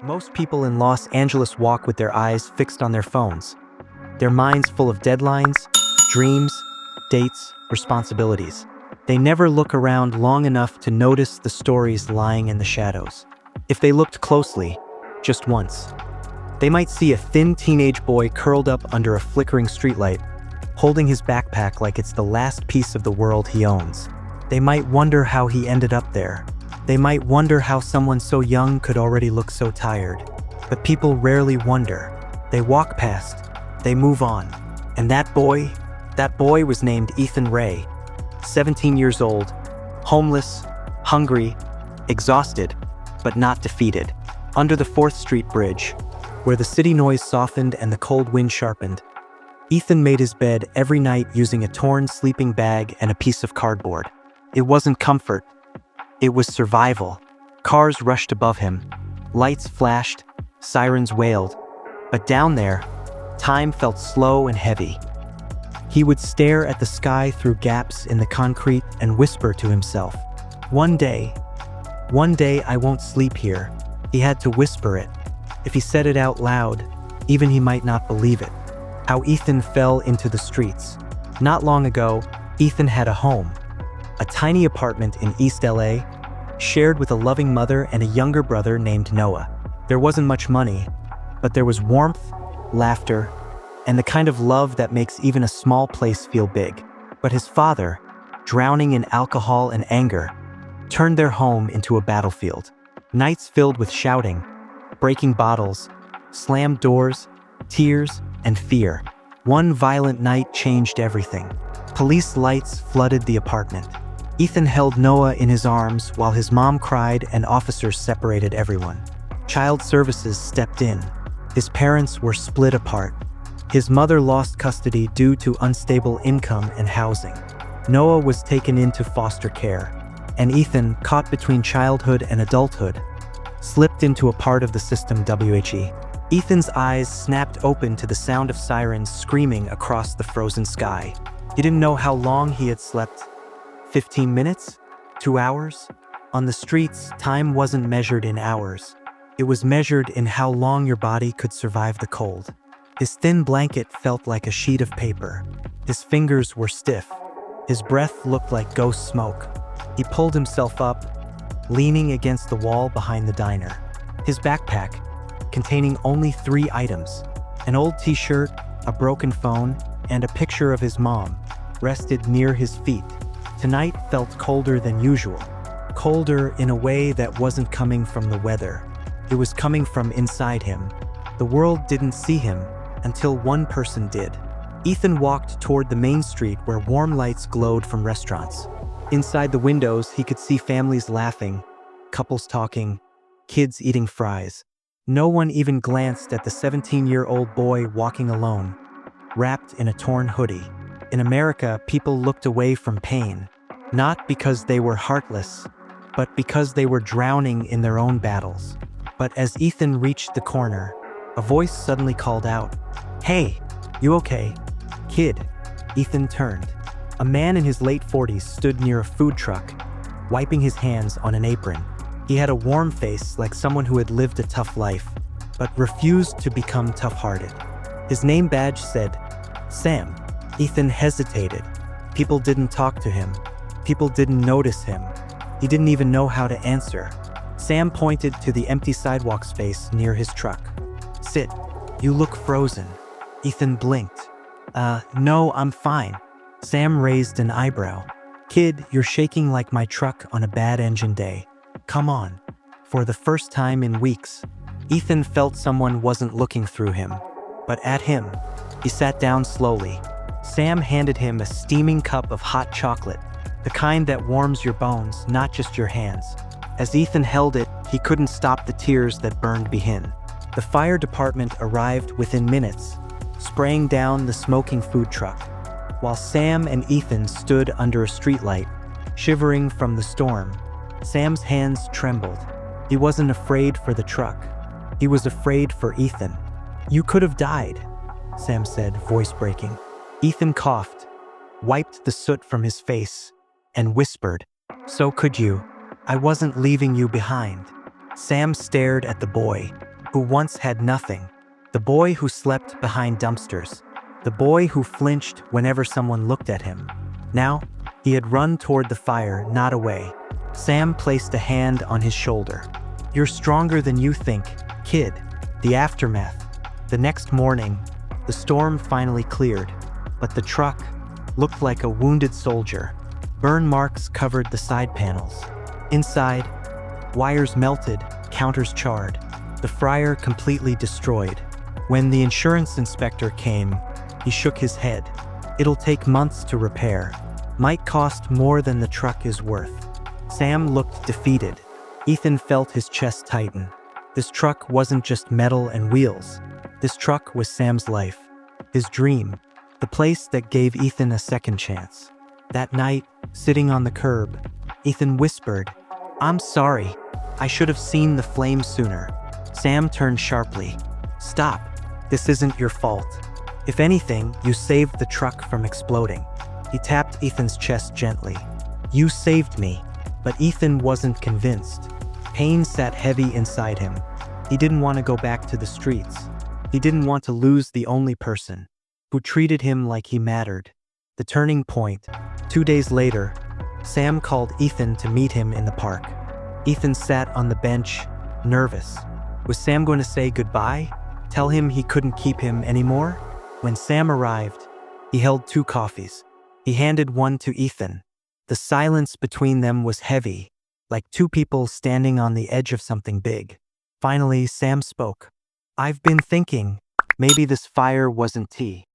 Most people in Los Angeles walk with their eyes fixed on their phones, their minds full of deadlines, dreams, dates, responsibilities. They never look around long enough to notice the stories lying in the shadows. If they looked closely, just once, they might see a thin teenage boy curled up under a flickering streetlight, holding his backpack like it's the last piece of the world he owns. They might wonder how he ended up there. They might wonder how someone so young could already look so tired. But people rarely wonder. They walk past, they move on. And that boy was named Ethan Ray, 17 years old, homeless, hungry, exhausted, but not defeated. Under the 4th Street Bridge, where the city noise softened and the cold wind sharpened, Ethan made his bed every night using a torn sleeping bag and a piece of cardboard. It wasn't comfort, it was survival. Cars rushed above him, lights flashed, sirens wailed, but down there, time felt slow and heavy. He would stare at the sky through gaps in the concrete and whisper to himself, one day I won't sleep here." He had to whisper it. If he said it out loud, even he might not believe it. How Ethan fell into the streets. Not long ago, Ethan had a home, a tiny apartment in East LA, shared with a loving mother and a younger brother named Noah. There wasn't much money, but there was warmth, laughter, and the kind of love that makes even a small place feel big. But his father, drowning in alcohol and anger, turned their home into a battlefield. Nights filled with shouting, breaking bottles, slammed doors, tears, and fear. One violent night changed everything. Police lights flooded the apartment. Ethan held Noah in his arms while his mom cried and officers separated everyone. Child services stepped in. His parents were split apart. His mother lost custody due to unstable income and housing. Noah was taken into foster care, and Ethan, caught between childhood and adulthood, slipped into a part of the system WHE. Ethan's eyes snapped open to the sound of sirens screaming across the frozen sky. He didn't know how long he had slept. 15 minutes? 2 hours? On the streets, time wasn't measured in hours. It was measured in how long your body could survive the cold. His thin blanket felt like a sheet of paper. His fingers were stiff. His breath looked like ghost smoke. He pulled himself up, leaning against the wall behind the diner. His backpack, containing only 3 items, an old t-shirt, a broken phone, and a picture of his mom, rested near his feet. Tonight felt colder than usual. Colder in a way that wasn't coming from the weather. It was coming from inside him. The world didn't see him until one person did. Ethan walked toward the main street where warm lights glowed from restaurants. Inside the windows, he could see families laughing, couples talking, kids eating fries. No one even glanced at the 17-year-old boy walking alone, wrapped in a torn hoodie. In America, people looked away from pain, not because they were heartless, but because they were drowning in their own battles. But as Ethan reached the corner, a voice suddenly called out, "Hey, you okay, kid?" Ethan turned. A man in his late 40s stood near a food truck, wiping his hands on an apron. He had a warm face like someone who had lived a tough life, but refused to become tough-hearted. His name badge said, Sam. Ethan hesitated. People didn't talk to him. People didn't notice him. He didn't even know how to answer. Sam pointed to the empty sidewalk space near his truck. "Sit. You look frozen." Ethan blinked. No, I'm fine." Sam raised an eyebrow. "Kid, you're shaking like my truck on a bad engine day. Come on." For the first time in weeks, Ethan felt someone wasn't looking through him, but at him. He sat down slowly. Sam handed him a steaming cup of hot chocolate, the kind that warms your bones, not just your hands. As Ethan held it, he couldn't stop the tears that burned within. The fire department arrived within minutes, spraying down the smoking food truck, while Sam and Ethan stood under a streetlight, shivering from the storm. Sam's hands trembled. He wasn't afraid for the truck. He was afraid for Ethan. "You could have died," Sam said, voice breaking. Ethan coughed, wiped the soot from his face, and whispered, "So could you. I wasn't leaving you behind." Sam stared at the boy, who once had nothing. The boy who slept behind dumpsters. The boy who flinched whenever someone looked at him. Now, he had run toward the fire, not away. Sam placed a hand on his shoulder. "You're stronger than you think, kid." The aftermath. The next morning, the storm finally cleared, but the truck looked like a wounded soldier. Burn marks covered the side panels. Inside, wires melted, counters charred. The fryer completely destroyed. When the insurance inspector came, he shook his head. "It'll take months to repair. Might cost more than the truck is worth." Sam looked defeated. Ethan felt his chest tighten. This truck wasn't just metal and wheels. This truck was Sam's life, his dream, the place that gave Ethan a second chance. That night, sitting on the curb, Ethan whispered, "I'm sorry. I should have seen the flame sooner." Sam turned sharply. "Stop. This isn't your fault. If anything, you saved the truck from exploding." He tapped Ethan's chest gently. "You saved me." But Ethan wasn't convinced. Pain sat heavy inside him. He didn't want to go back to the streets. He didn't want to lose the only person who treated him like he mattered. The turning point. 2 days later, Sam called Ethan to meet him in the park. Ethan sat on the bench, nervous. Was Sam going to say goodbye? Tell him he couldn't keep him anymore? When Sam arrived, he held 2 coffees. He handed one to Ethan. The silence between them was heavy, like 2 people standing on the edge of something big. Finally, Sam spoke. "I've been thinking, maybe this fire wasn't tea.